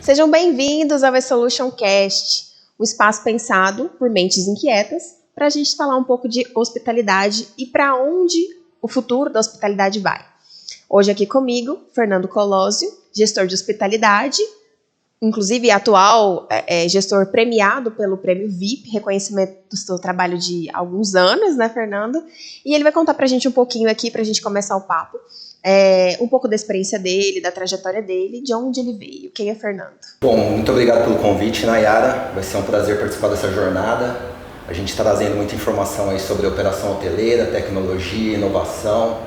Sejam bem-vindos ao eSolution Cast, um espaço pensado por mentes inquietas para a gente falar um pouco de hospitalidade e para onde o futuro da hospitalidade vai. Hoje aqui comigo, Fernando Colosio, gestor de hospitalidade, inclusive atual gestor premiado pelo Prêmio VIP, reconhecimento do seu trabalho de alguns anos, né, Fernando? E ele vai contar para a gente um pouquinho aqui, para a gente começar o papo, um pouco da experiência dele, da trajetória dele, de onde ele veio. Quem é Fernando? Bom, muito obrigado pelo convite, Nayara. Vai ser um prazer participar dessa jornada. A gente está trazendo muita informação aí sobre operação hoteleira, tecnologia, inovação,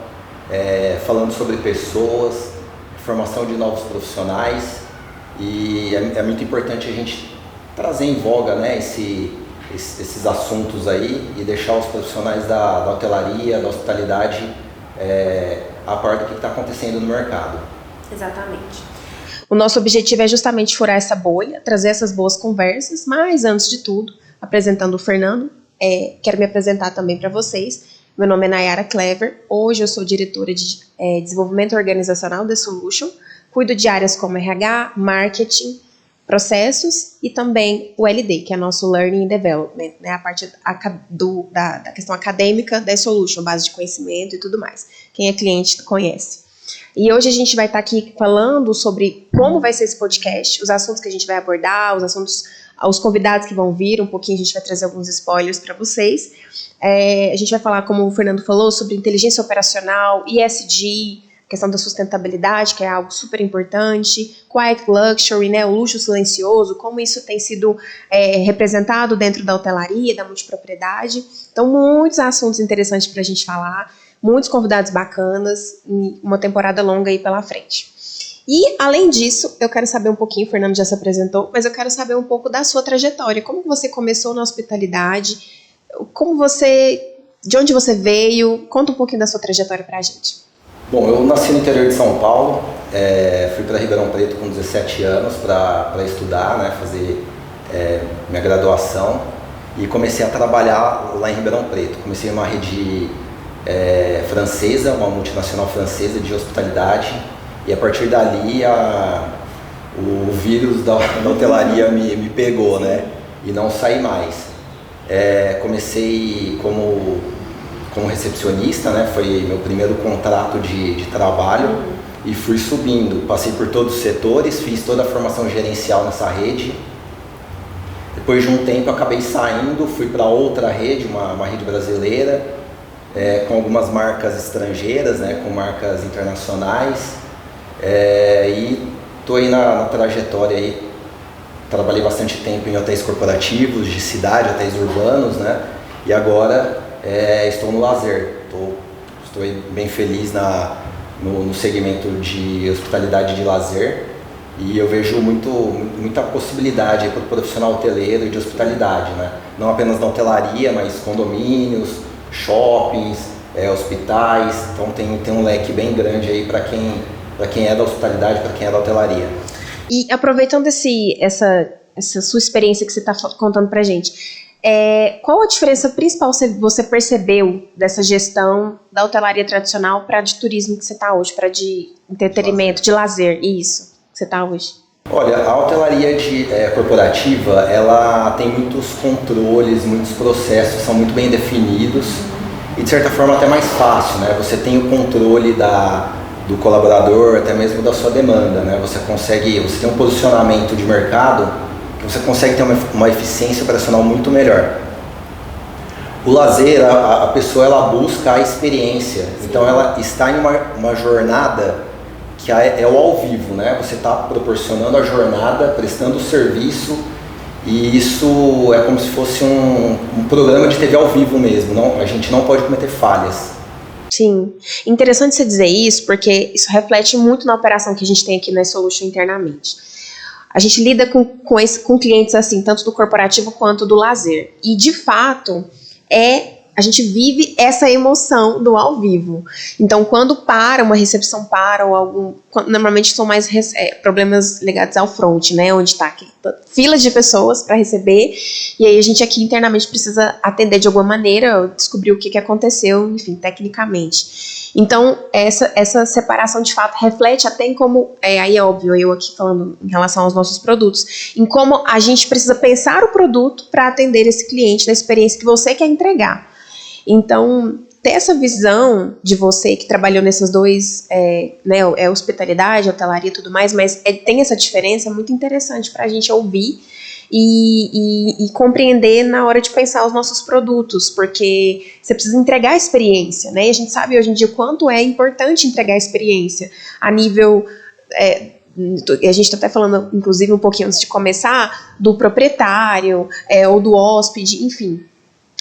falando sobre pessoas, formação de novos profissionais. E é muito importante a gente trazer em voga, né, esses assuntos aí e deixar os profissionais da hotelaria, da hospitalidade a par do que está acontecendo no mercado. Exatamente. O nosso objetivo é justamente furar essa bolha, trazer essas boas conversas, mas antes de tudo, apresentando o Fernando, quero me apresentar também para vocês. Meu nome é Nayara Clever, hoje eu sou diretora de desenvolvimento organizacional da eSolution, cuido de áreas como RH, marketing, processos e também o LD, que é nosso Learning and Development, né, a parte da questão acadêmica da eSolution, base de conhecimento e tudo mais. Quem é cliente conhece. E hoje a gente vai estar aqui falando sobre como vai ser esse podcast, os assuntos que a gente vai abordar, os convidados que vão vir, um pouquinho a gente vai trazer alguns spoilers para vocês. A gente vai falar, como o Fernando falou, sobre inteligência operacional, ESG, questão da sustentabilidade, que é algo super importante, quiet luxury, né, o luxo silencioso, como isso tem sido representado dentro da hotelaria, da multipropriedade. Então, muitos assuntos interessantes para a gente falar, muitos convidados bacanas, e uma temporada longa aí pela frente. E, além disso, eu quero saber um pouquinho, o Fernando já se apresentou, mas eu quero saber um pouco da sua trajetória, como que você começou na hospitalidade, de onde você veio, conta um pouquinho da sua trajetória para a gente. Bom, eu nasci no interior de São Paulo, fui para Ribeirão Preto com 17 anos para estudar, né, fazer minha graduação e comecei a trabalhar lá em Ribeirão Preto. Comecei em uma rede francesa, uma multinacional francesa de hospitalidade e a partir dali o vírus da hotelaria me pegou, né, e não saí mais. Comecei como recepcionista, né? Foi meu primeiro contrato de trabalho e fui subindo, passei por todos os setores, fiz toda a formação gerencial nessa rede. Depois de um tempo eu acabei saindo, fui para outra rede, uma rede brasileira, com algumas marcas estrangeiras, né? Com marcas internacionais, e estou aí na trajetória aí. Trabalhei bastante tempo em hotéis corporativos, de cidade, hotéis urbanos, né? E agora estou no lazer, estou bem feliz no segmento de hospitalidade de lazer e eu vejo muita possibilidade para o profissional hoteleiro e de hospitalidade, né? Não apenas na hotelaria, mas condomínios, shoppings, hospitais, então tem um leque bem grande aí para quem é da hospitalidade, para quem é da hotelaria. E aproveitando essa sua experiência que você está contando para a gente, qual a diferença principal você percebeu dessa gestão da hotelaria tradicional para a de turismo que você está hoje, para de entretenimento, de lazer, isso, que você está hoje? Olha, a hotelaria corporativa, ela tem muitos controles, muitos processos, são muito bem definidos e de certa forma até mais fácil, né? Você tem o controle do colaborador, até mesmo da sua demanda, né? Você tem um posicionamento de mercado que você consegue ter uma eficiência operacional muito melhor. O lazer, a pessoa ela busca a experiência, então ela está em uma jornada que é o ao vivo, né? Você está proporcionando a jornada, prestando o serviço e isso é como se fosse um programa de TV ao vivo mesmo, a gente não pode cometer falhas. Sim, interessante você dizer isso porque isso reflete muito na operação que a gente tem aqui na eSolution internamente. A gente lida com clientes assim, tanto do corporativo quanto do lazer. E, de fato, a gente vive essa emoção do ao vivo. Então, quando para, uma recepção para, ou normalmente são mais problemas ligados ao front, né? Onde está filas de pessoas para receber, e aí a gente aqui internamente precisa atender de alguma maneira, descobrir o que aconteceu, enfim, tecnicamente. Então, essa separação de fato reflete até em como, aí é óbvio, eu aqui falando em relação aos nossos produtos, em como a gente precisa pensar o produto para atender esse cliente na experiência que você quer entregar. Então, ter essa visão de você que trabalhou nesses dois, né, hospitalidade, hotelaria e tudo mais, mas tem essa diferença, é muito interessante para a gente ouvir e compreender na hora de pensar os nossos produtos, porque você precisa entregar a experiência, né? E a gente sabe hoje em dia o quanto é importante entregar a experiência a nível... a gente está até falando, inclusive, um pouquinho antes de começar, do proprietário ou do hóspede, enfim,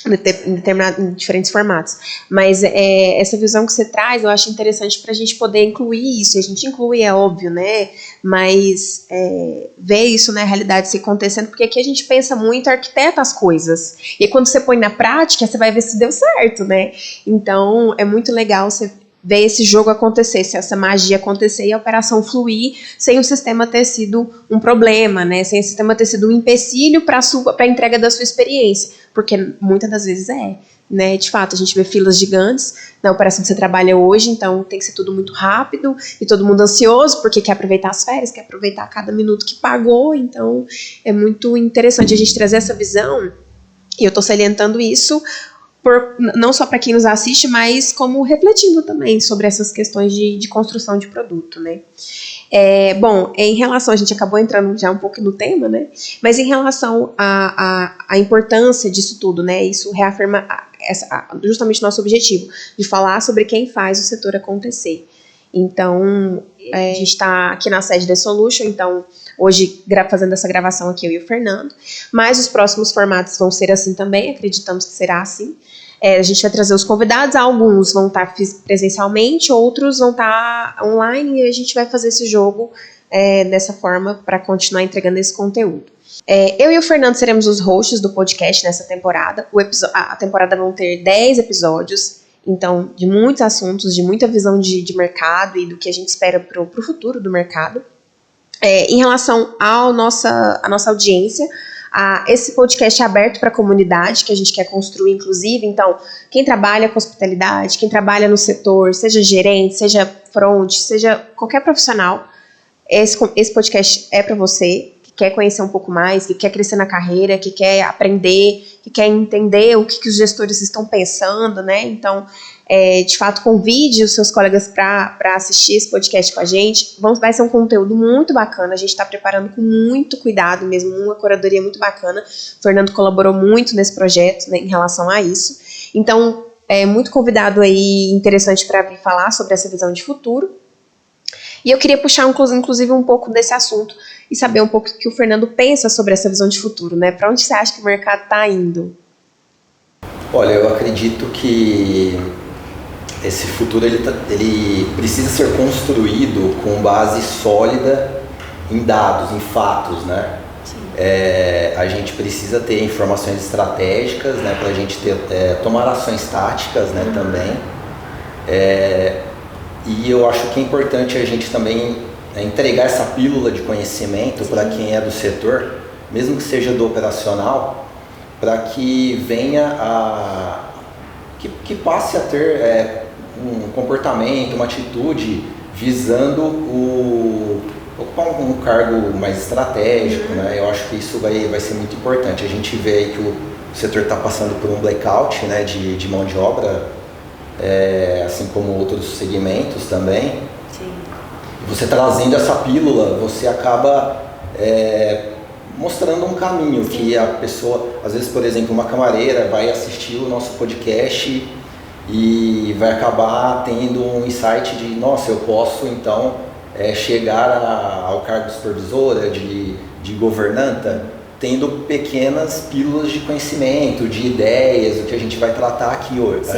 em diferentes formatos. Mas essa visão que você traz, eu acho interessante para a gente poder incluir isso. A gente inclui, é óbvio, né? Mas ver isso na realidade se acontecendo, porque aqui a gente pensa muito, arquiteta as coisas. E quando você põe na prática, você vai ver se deu certo, né? Então, é muito legal você ver esse jogo acontecer, se essa magia acontecer e a operação fluir sem o sistema ter sido um problema, né? Sem o sistema ter sido um empecilho para a entrega da sua experiência, porque muitas das vezes né? De fato, a gente vê filas gigantes na operação que você trabalha hoje, então tem que ser tudo muito rápido e todo mundo ansioso porque quer aproveitar as férias, quer aproveitar cada minuto que pagou, então é muito interessante a gente trazer essa visão, e eu estou salientando isso não só para quem nos assiste, mas como refletindo também sobre essas questões de construção de produto, né? Bom, em relação, a gente acabou entrando já um pouco no tema, né? Mas em relação à importância disso tudo, né? Isso reafirma justamente nosso objetivo, de falar sobre quem faz o setor acontecer. Então, a gente está aqui na sede da Solution, então hoje fazendo essa gravação aqui eu e o Fernando, mas os próximos formatos vão ser assim também, acreditamos que será assim. A gente vai trazer os convidados, alguns vão estar presencialmente, outros vão estar online, e a gente vai fazer esse jogo dessa forma para continuar entregando esse conteúdo. Eu e o Fernando seremos os hosts do podcast nessa temporada. A temporada vão ter 10 episódios, então de muitos assuntos, de muita visão de mercado e do que a gente espera para o futuro do mercado. Em relação à nossa audiência, esse podcast é aberto para a comunidade que a gente quer construir, inclusive. Então, quem trabalha com hospitalidade, quem trabalha no setor, seja gerente, seja front, seja qualquer profissional, esse podcast é para você que quer conhecer um pouco mais, que quer crescer na carreira, que quer aprender, que quer entender o que os gestores estão pensando, né? Então, de fato, convide os seus colegas para assistir esse podcast com a gente. Vai ser um conteúdo muito bacana, a gente está preparando com muito cuidado mesmo, uma curadoria muito bacana. O Fernando colaborou muito nesse projeto, né, em relação a isso. Então, muito convidado aí, interessante para vir falar sobre essa visão de futuro. E eu queria puxar, inclusive, um pouco desse assunto e saber um pouco o que o Fernando pensa sobre essa visão de futuro, né? Para onde você acha que o mercado está indo? Olha, eu acredito que esse futuro ele precisa ser construído com base sólida em dados, em fatos, né? A gente precisa ter informações estratégicas, né, para a gente tomar ações táticas, né, também. E eu acho que é importante a gente também entregar essa pílula de conhecimento para quem é do setor, mesmo que seja do operacional, para que venha que passe a ter um comportamento, uma atitude visando ocupar um cargo mais estratégico, né? Eu acho que isso vai ser muito importante. A gente vê aí que o setor está passando por um blackout, né, de mão de obra, assim como outros segmentos também. Sim. Você trazendo essa pílula, você acaba mostrando um caminho. Sim. Que a pessoa, às vezes, por exemplo, uma camareira vai assistir o nosso podcast e vai acabar tendo um insight de, nossa, eu posso então chegar ao cargo de supervisora, de governanta, tendo pequenas pílulas de conhecimento, de ideias, o que a gente vai tratar aqui hoje,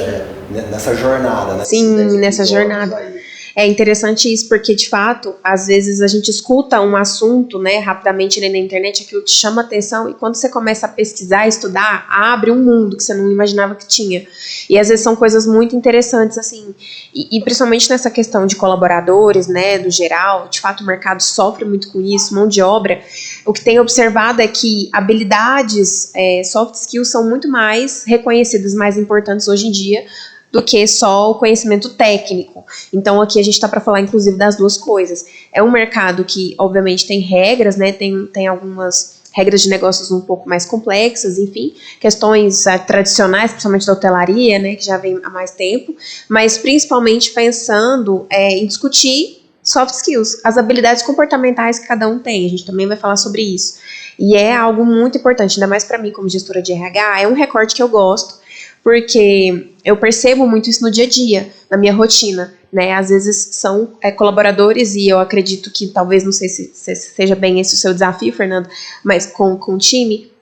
nessa jornada. Né? Sim, nessa jornada. É interessante isso, porque de fato, às vezes a gente escuta um assunto, né, rapidamente ali na internet, aquilo te chama atenção, e quando você começa a pesquisar, estudar, abre um mundo que você não imaginava que tinha. E às vezes são coisas muito interessantes, assim, e principalmente nessa questão de colaboradores, né, do geral, de fato o mercado sofre muito com isso, mão de obra. O que tem observado é que habilidades, soft skills são muito mais reconhecidas, mais importantes hoje em dia, do que só o conhecimento técnico. Então aqui a gente está para falar inclusive das duas coisas. É um mercado que obviamente tem regras, né, tem algumas regras de negócios um pouco mais complexas, enfim, questões tradicionais, principalmente da hotelaria, né, que já vem há mais tempo, mas principalmente pensando em discutir soft skills, as habilidades comportamentais que cada um tem. A gente também vai falar sobre isso. E é algo muito importante, ainda mais para mim como gestora de RH, é um recorte que eu gosto, porque eu percebo muito isso no dia a dia, na minha rotina, né? Às vezes são colaboradores, e eu acredito que talvez, não sei se seja bem esse o seu desafio, Fernando, mas com o time,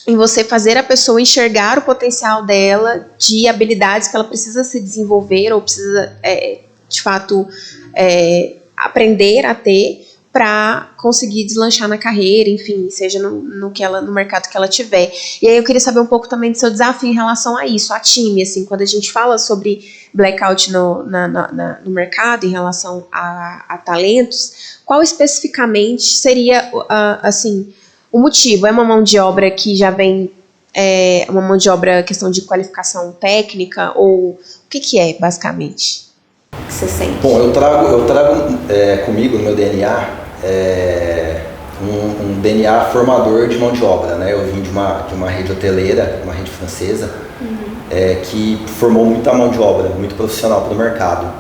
em você fazer a pessoa enxergar o potencial dela, de habilidades que ela precisa se desenvolver, ou precisa, de fato, aprender a ter, para conseguir deslanchar na carreira, enfim, seja no mercado que ela tiver. E aí eu queria saber um pouco também do seu desafio em relação a isso, a time, assim, quando a gente fala sobre blackout no mercado em relação a talentos, qual especificamente seria, assim, o motivo? É uma mão de obra que já vem, uma mão de obra, questão de qualificação técnica, ou o que é, basicamente? O que você sente? Bom, eu trago comigo, no meu DNA, um DNA formador de mão de obra, né? Eu vim de uma rede hoteleira, uma rede francesa, que formou muita mão de obra, muito profissional para o mercado.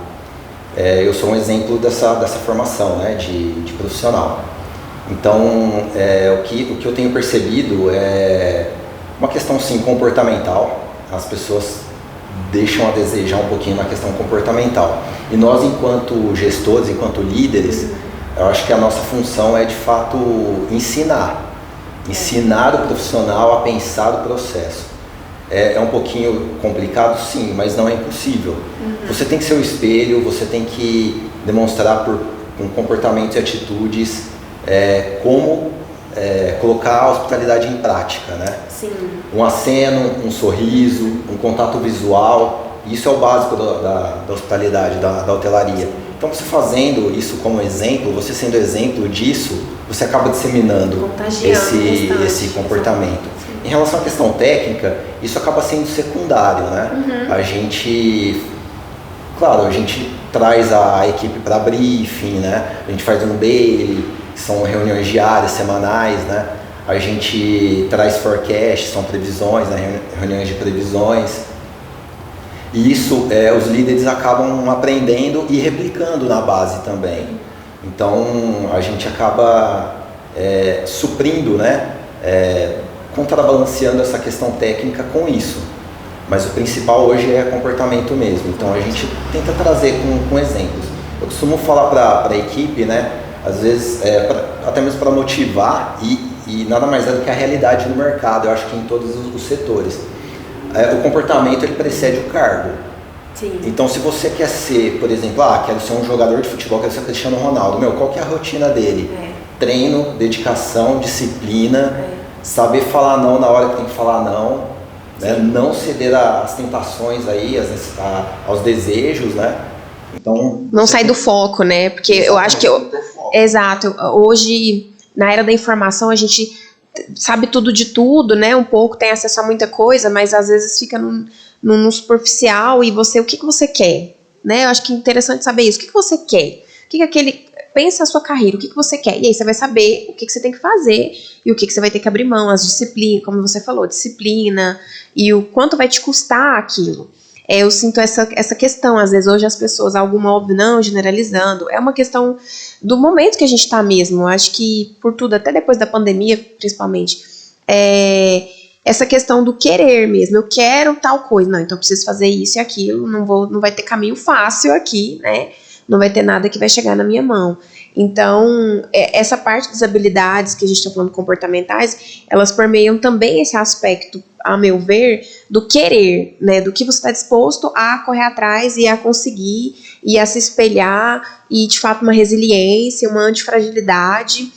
Eu sou um exemplo dessa formação, né, de profissional. Então, o que eu tenho percebido é uma questão, sim, comportamental. As pessoas deixam a desejar um pouquinho na questão comportamental. E nós, enquanto gestores, enquanto líderes, eu acho que a nossa função é, de fato, ensinar o profissional a pensar o processo. É um pouquinho complicado, sim, mas não é impossível. Você tem que ser o espelho, você tem que demonstrar com comportamentos e atitudes como colocar a hospitalidade em prática, né? Sim. Um aceno, um sorriso, um contato visual, isso é o básico da hospitalidade, da hotelaria. Então, você fazendo isso como exemplo, você sendo exemplo disso, você acaba disseminando esse comportamento. Em relação à questão técnica, isso acaba sendo secundário, né? A gente traz a equipe para briefing, né? A gente faz um daily, que são reuniões diárias, semanais, né? A gente traz forecast, são previsões, né? Reuniões de previsões. E isso os líderes acabam aprendendo e replicando na base também. Então a gente acaba suprindo, né? Contrabalanceando essa questão técnica com isso. Mas o principal hoje é comportamento mesmo. Então a gente tenta trazer com exemplos. Eu costumo falar para a equipe, né? Às vezes, até mesmo para motivar, e nada mais é do que a realidade do mercado, eu acho que em todos os setores. O comportamento, ele precede o cargo. Sim. Então, se você quer ser, por exemplo, quero ser um jogador de futebol, quero ser o Cristiano Ronaldo, qual que é a rotina dele? Treino, dedicação, disciplina, saber falar não na hora que tem que falar não, né? Não ceder às tentações aí, aos desejos, né? Então, não sair do foco, né? Porque eu acho que... Exato. Hoje, na era da informação, a gente sabe tudo de tudo, né? Um pouco, tem acesso a muita coisa, mas às vezes fica no superficial. E o que você quer? Né? Eu acho que é interessante saber isso. O que você quer? Pensa a sua carreira, o que você quer? E aí você vai saber o que você tem que fazer e o que você vai ter que abrir mão, as disciplinas, como você falou, disciplina, e o quanto vai te custar aquilo. Eu sinto essa questão, às vezes hoje as pessoas, alguma óbvio, não generalizando, é uma questão do momento que a gente está mesmo. Eu acho que por tudo, até depois da pandemia principalmente, essa questão do querer mesmo, eu quero tal coisa, não, então eu preciso fazer isso e aquilo, não vai ter caminho fácil aqui, né? não vai ter nada que vai chegar na minha mão. Então, essa parte das habilidades que a gente está falando comportamentais, elas permeiam também esse aspecto, a meu ver, do querer, né? Do que você está disposto a correr atrás e a conseguir, e a se espelhar, e de fato uma resiliência, uma antifragilidade,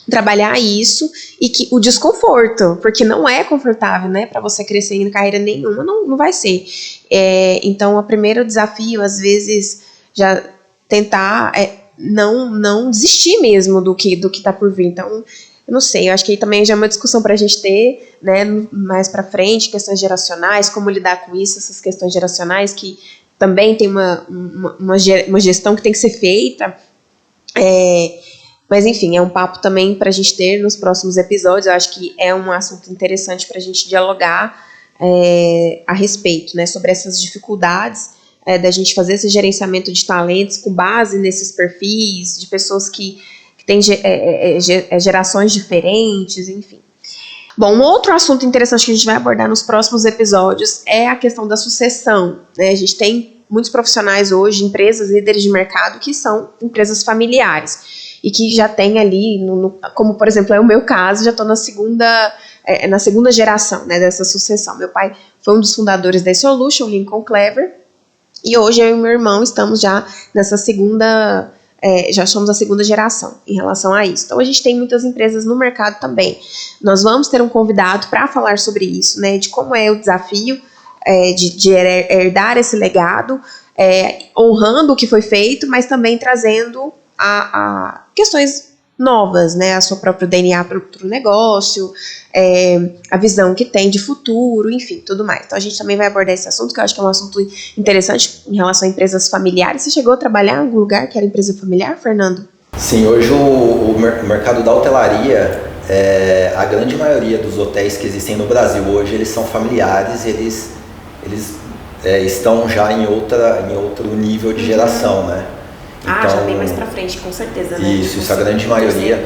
trabalhar isso, e que o desconforto, porque não é confortável, né? Para você crescer em carreira nenhuma, não vai ser. Então, o primeiro desafio, às vezes, já tentar não desistir mesmo do que tá por vir. Então, eu não sei, eu acho que aí também já é uma discussão pra gente ter, né, mais pra frente, questões geracionais, como lidar com isso, essas questões geracionais, que também tem uma gestão que tem que ser feita, mas enfim, é um papo também pra gente ter nos próximos episódios. Eu acho que é um assunto interessante pra gente dialogar a respeito, né, sobre essas dificuldades da gente fazer esse gerenciamento de talentos com base nesses perfis de pessoas que têm gerações diferentes, enfim. Bom, um outro assunto interessante que a gente vai abordar nos próximos episódios é a questão da sucessão, né? A gente tem muitos profissionais hoje, empresas, líderes de mercado, que são empresas familiares e que já tem ali, como por exemplo é o meu caso, já estou na segunda geração, né, dessa sucessão. Meu pai foi um dos fundadores da Solution, Lincoln Clever, e hoje eu e meu irmão estamos já nessa já somos a segunda geração em relação a isso. Então a gente tem muitas empresas no mercado também. Nós vamos ter um convidado para falar sobre isso, né, de como é o desafio de herdar esse legado, honrando o que foi feito, mas também trazendo a questões novas, né, a sua própria DNA para o negócio, a visão que tem de futuro, enfim, tudo mais. Então a gente também vai abordar esse assunto, que eu acho que é um assunto interessante em relação a empresas familiares. Você chegou a trabalhar em algum lugar que era empresa familiar, Fernando? Sim, hoje o mercado da hotelaria, a grande maioria dos hotéis que existem no Brasil hoje, eles são familiares, eles estão já em outro nível de geração, né? Então, já bem mais pra frente, com certeza, né? Isso, a grande maioria,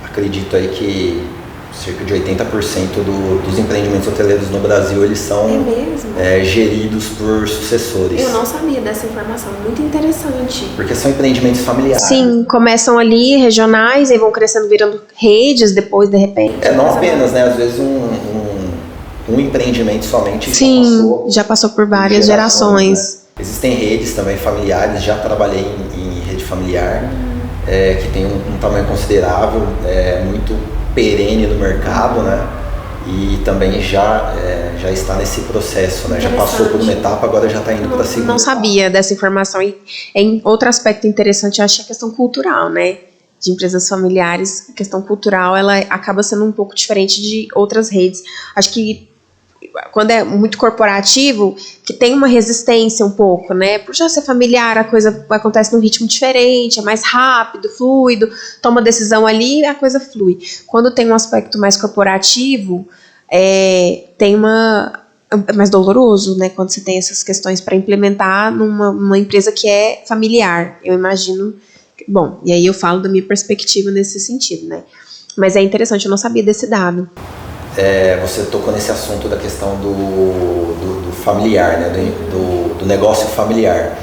acredito aí que cerca de 80% dos empreendimentos hoteleiros no Brasil, eles são geridos por sucessores. Eu não sabia dessa informação, muito interessante. Porque são empreendimentos familiares. Sim, começam ali regionais e vão crescendo, virando redes depois, de repente. Não apenas, né? Às vezes um empreendimento somente já passou por várias gerações. Né? Existem redes também familiares, já trabalhei em rede familiar, que tem um tamanho considerável, muito perene no mercado, né? E também já está nesse processo, né? Já passou por uma etapa, agora já está indo para a segunda. Não sabia dessa informação. E em outro aspecto interessante, eu acho a questão cultural, né? De empresas familiares, a questão cultural, ela acaba sendo um pouco diferente de outras redes. Acho que quando é muito corporativo, que tem uma resistência um pouco, né? Por já ser familiar, a coisa acontece num ritmo diferente, é mais rápido, fluido, toma decisão ali, a coisa flui. Quando tem um aspecto mais corporativo, é mais doloroso, né? Quando você tem essas questões para implementar numa empresa que é familiar, eu imagino. Bom, e aí eu falo da minha perspectiva nesse sentido, né? Mas é interessante, eu não sabia desse dado. Você tocou nesse assunto da questão do familiar, né? do negócio familiar.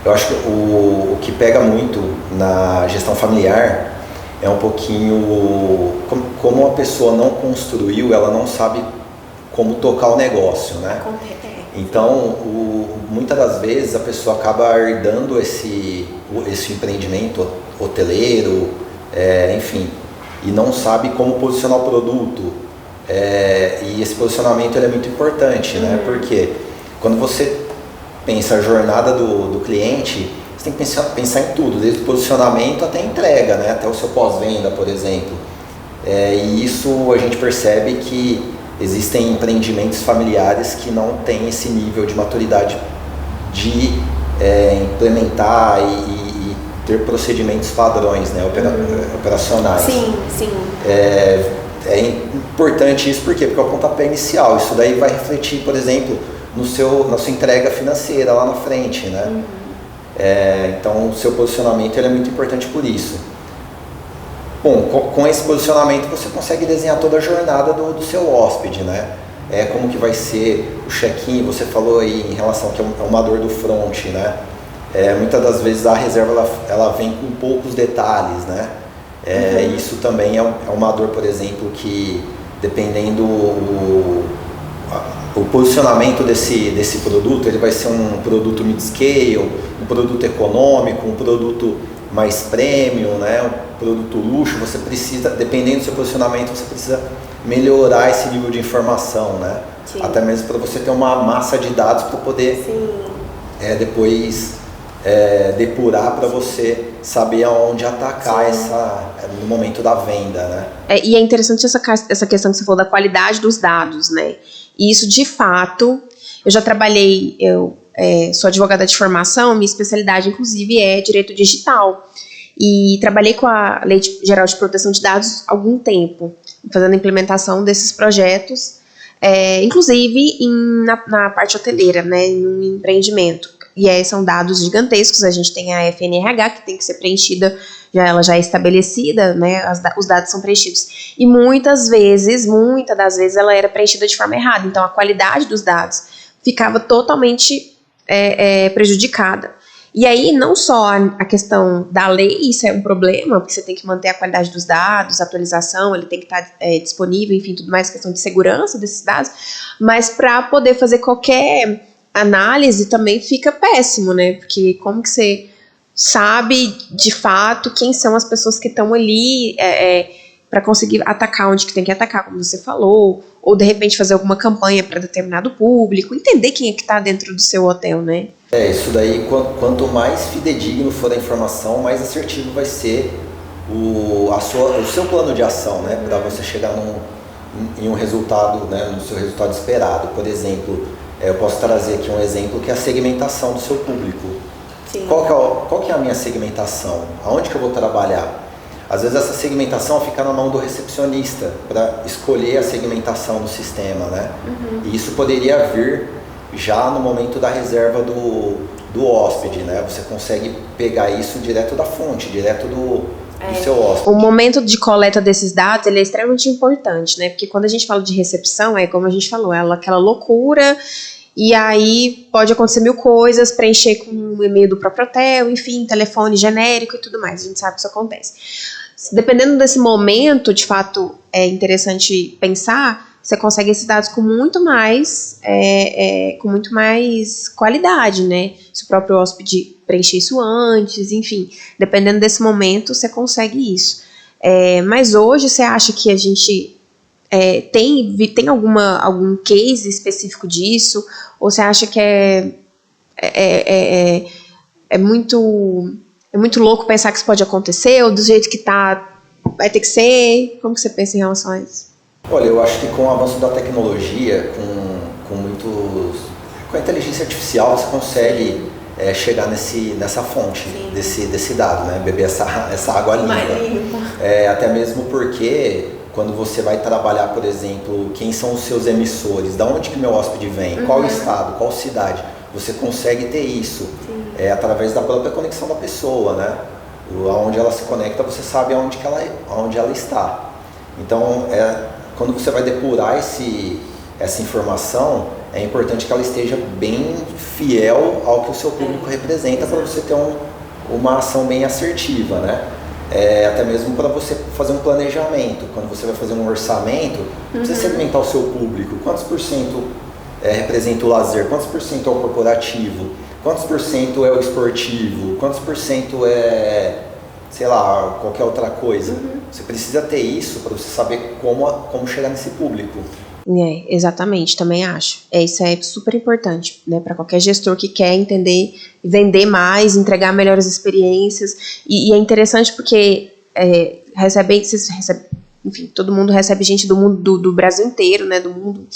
Eu acho que o que pega muito na gestão familiar é um pouquinho como a pessoa não construiu, ela não sabe como tocar o negócio, né? Então, muitas das vezes a pessoa acaba herdando esse empreendimento hoteleiro, enfim, e não sabe como posicionar o produto. E esse posicionamento ele é muito importante, né? Porque quando você pensa a jornada do cliente, você tem que pensar em tudo, desde o posicionamento até a entrega, né? Até o seu pós-venda, por exemplo. E isso a gente percebe que existem empreendimentos familiares que não têm esse nível de maturidade de implementar e ter procedimentos padrões, né? Operacionais. Sim. É importante isso, por quê? Porque é o pontapé inicial. Isso daí vai refletir, por exemplo, na sua entrega financeira lá na frente, né? Então, o seu posicionamento ele é muito importante por isso. Bom, com esse posicionamento você consegue desenhar toda a jornada do seu hóspede, né? Como que vai ser o check-in, você falou aí em relação que é uma dor do front, né? Muitas das vezes a reserva ela vem com poucos detalhes, né? Isso também é uma dor, por exemplo, que dependendo o posicionamento desse produto, ele vai ser um produto mid-scale, um produto econômico, um produto mais premium, né? Um produto luxo. Você precisa, dependendo do seu posicionamento, você precisa melhorar esse nível de informação, né? Sim. Até mesmo para você ter uma massa de dados para poder depois depurar para você saber aonde atacar no momento da venda, né? E é interessante essa questão que você falou da qualidade dos dados, né? E isso, de fato, eu já trabalhei, sou advogada de formação, minha especialidade, inclusive, é direito digital. E trabalhei com a Lei Geral de Proteção de Dados há algum tempo, fazendo a implementação desses projetos, inclusive na parte hoteleira, né, em um empreendimento. E aí são dados gigantescos, a gente tem a FNRH, que tem que ser preenchida, ela já é estabelecida, né, os dados são preenchidos. E muitas das vezes, ela era preenchida de forma errada, então a qualidade dos dados ficava totalmente prejudicada. E aí, não só a questão da lei, isso é um problema, porque você tem que manter a qualidade dos dados, a atualização, ele tem que estar disponível, enfim, tudo mais, questão de segurança desses dados, mas para poder fazer qualquer análise também fica péssimo, né? Porque como que você sabe, de fato, quem são as pessoas que estão ali para conseguir atacar onde que tem que atacar, como você falou, ou de repente fazer alguma campanha para determinado público, entender quem é que está dentro do seu hotel, né? Isso daí, quanto mais fidedigno for a informação, mais assertivo vai ser o seu plano de ação, né? Para você chegar em um resultado, né? No seu resultado esperado. Por exemplo, eu posso trazer aqui um exemplo que é a segmentação do seu público. Sim. Qual que é a minha segmentação? Aonde que eu vou trabalhar? Às vezes essa segmentação fica na mão do recepcionista para escolher a segmentação do sistema, né? E isso poderia vir já no momento da reserva do hóspede, né? Você consegue pegar isso direto da fonte, direto do seu hóspede. O momento de coleta desses dados, ele é extremamente importante, né? Porque quando a gente fala de recepção, como a gente falou, aquela loucura, e aí pode acontecer mil coisas, preencher com o e-mail do próprio hotel, enfim, telefone genérico e tudo mais, a gente sabe que isso acontece. Dependendo desse momento, de fato, é interessante pensar, você consegue esses dados com muito mais qualidade, né? Se o próprio hóspede preencher isso antes, enfim, dependendo desse momento, você consegue isso. Mas hoje, você acha que a gente tem algum case específico disso? Ou você acha que é muito louco pensar que isso pode acontecer? Ou do jeito que tá, vai ter que ser? Como que você pensa em relação a isso? Olha, eu acho que com o avanço da tecnologia, com a inteligência artificial, você consegue chegar nessa fonte desse dado, né? Beber essa água limpa. Até mesmo porque quando você vai trabalhar, por exemplo, quem são os seus emissores, da onde que meu hóspede vem, qual estado, qual cidade, você consegue ter isso através da própria conexão da pessoa, né? Aonde ela se conecta, você sabe aonde ela está. Então, quando você vai depurar essa informação, é importante que ela esteja bem fiel ao que o seu público representa para você ter uma ação bem assertiva, né? Até mesmo para você fazer um planejamento. Quando você vai fazer um orçamento, você segmentar o seu público. Quantos por cento representa o lazer? Quantos por cento é o corporativo? Quantos por cento é o esportivo? Quantos por cento sei lá, qualquer outra coisa? Você precisa ter isso para você saber como chegar nesse público. Exatamente, também acho. Isso é super importante, né, para qualquer gestor que quer entender, vender mais, entregar melhores experiências. E é interessante porque enfim, todo mundo recebe gente do mundo, do Brasil inteiro, né, do mundo.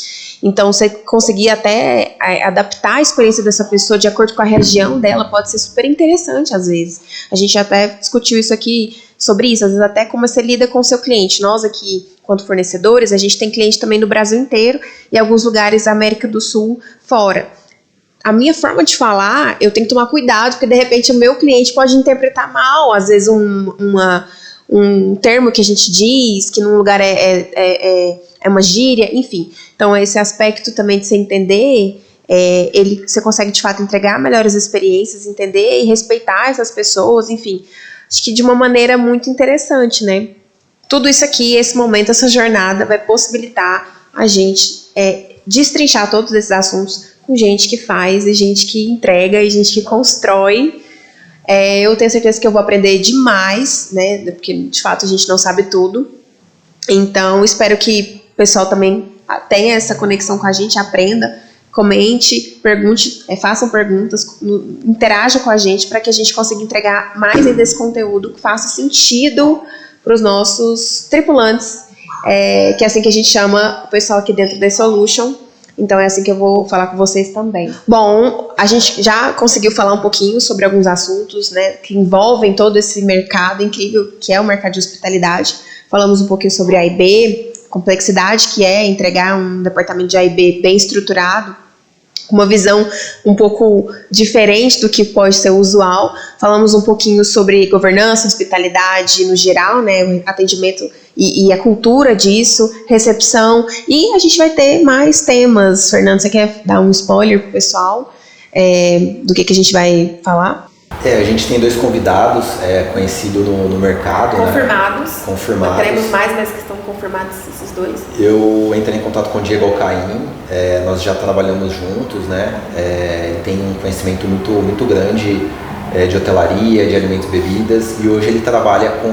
Então, você conseguir até adaptar a experiência dessa pessoa de acordo com a região dela pode ser super interessante, às vezes. A gente até discutiu isso aqui, sobre isso, às vezes até como você lida com o seu cliente. Nós aqui, quanto fornecedores, a gente tem cliente também no Brasil inteiro e alguns lugares da América do Sul fora. A minha forma de falar, eu tenho que tomar cuidado, porque de repente o meu cliente pode interpretar mal, às vezes um termo que a gente diz, que num lugar é uma gíria, enfim. Então, esse aspecto também de você entender você consegue de fato entregar melhores experiências, entender e respeitar essas pessoas, enfim, acho que de uma maneira muito interessante, né? Tudo isso aqui, esse momento, essa jornada vai possibilitar a gente destrinchar todos esses assuntos com gente que faz, e gente que entrega, e gente que constrói. Eu tenho certeza que eu vou aprender demais, né? Porque de fato a gente não sabe tudo. Então espero que o pessoal também tenha essa conexão com a gente, aprenda, comente, pergunte, façam perguntas, interaja com a gente para que a gente consiga entregar mais ainda desse conteúdo que faça sentido para os nossos tripulantes, que é assim que a gente chama o pessoal aqui dentro da Solution. Então é assim que eu vou falar com vocês também. Bom, a gente já conseguiu falar um pouquinho sobre alguns assuntos, né, que envolvem todo esse mercado incrível que é o mercado de hospitalidade. Falamos um pouquinho sobre A e B, complexidade que é entregar um departamento de A e B bem estruturado, com uma visão um pouco diferente do que pode ser usual. Falamos um pouquinho sobre governança, hospitalidade no geral, né, o atendimento e a cultura disso, recepção, e a gente vai ter mais temas. Fernando, você quer dar um spoiler pro pessoal do que a gente vai falar? A gente tem 2 convidados conhecidos no mercado. Confirmados. Né? Confirmados. Teremos mais, mas que estão confirmados esses 2. Eu entrei em contato com o Diego Alcaim, nós já trabalhamos juntos, né? Ele tem um conhecimento muito, muito grande de hotelaria, de alimentos e bebidas, e hoje ele trabalha com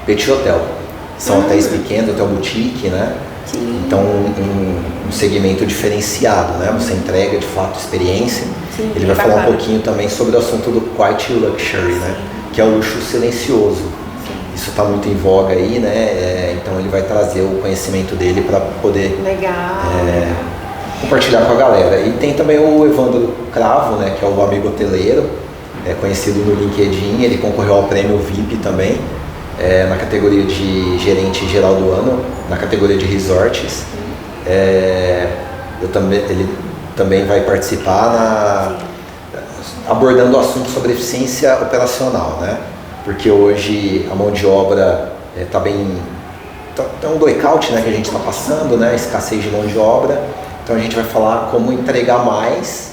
Petit Hotel. São hotéis pequenos, hotel boutique, né? Sim. Então um segmento diferenciado, né? Você entrega de fato experiência. Sim, ele vai falar um pouquinho também sobre o assunto do Quiet Luxury, né? Que é o luxo silencioso. Sim. Isso está muito em voga aí, né? Então ele vai trazer o conhecimento dele para poder compartilhar com a galera. E tem também o Evandro Cravo, né? Que é o amigo hoteleiro, conhecido no LinkedIn. Ele concorreu ao prêmio VIP também. Na categoria de gerente geral do ano, na categoria de resorts. Ele também vai participar abordando o assunto sobre eficiência operacional, né? Porque hoje a mão de obra está bem... Tá um blackout, né, que a gente está passando, né? Escassez de mão de obra. Então a gente vai falar como entregar mais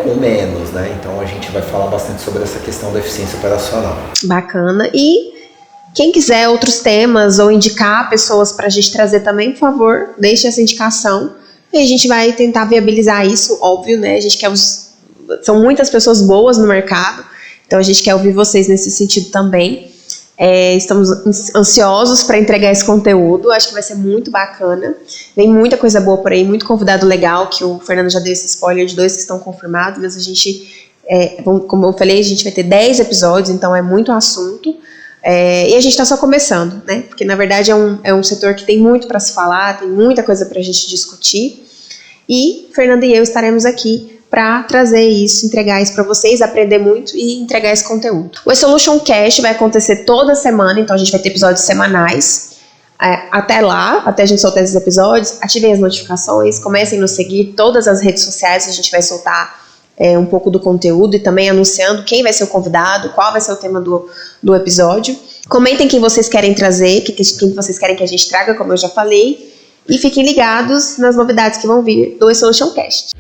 com menos, né? Então a gente vai falar bastante sobre essa questão da eficiência operacional. Bacana. E quem quiser outros temas ou indicar pessoas para a gente trazer também, por favor, deixe essa indicação. E a gente vai tentar viabilizar isso, óbvio, né? A gente quer são muitas pessoas boas no mercado, então a gente quer ouvir vocês nesse sentido também. Estamos ansiosos para entregar esse conteúdo, acho que vai ser muito bacana. Vem muita coisa boa por aí, muito convidado legal, que o Fernando já deu esse spoiler de 2 que estão confirmados, mas a gente, como eu falei, a gente vai ter 10 episódios, então é muito assunto. E a gente está só começando, né? Porque na verdade é um setor que tem muito para se falar, tem muita coisa para a gente discutir. E Fernanda e eu estaremos aqui para trazer isso, entregar isso para vocês, aprender muito e entregar esse conteúdo. O Solution Cast vai acontecer toda semana, então a gente vai ter episódios semanais. Até lá, até a gente soltar esses episódios, ativem as notificações, comecem a nos seguir, todas as redes sociais a gente vai soltar um pouco do conteúdo e também anunciando quem vai ser o convidado, qual vai ser o tema do episódio. Comentem quem vocês querem trazer, quem vocês querem que a gente traga, como eu já falei, e fiquem ligados nas novidades que vão vir do Solution Cast.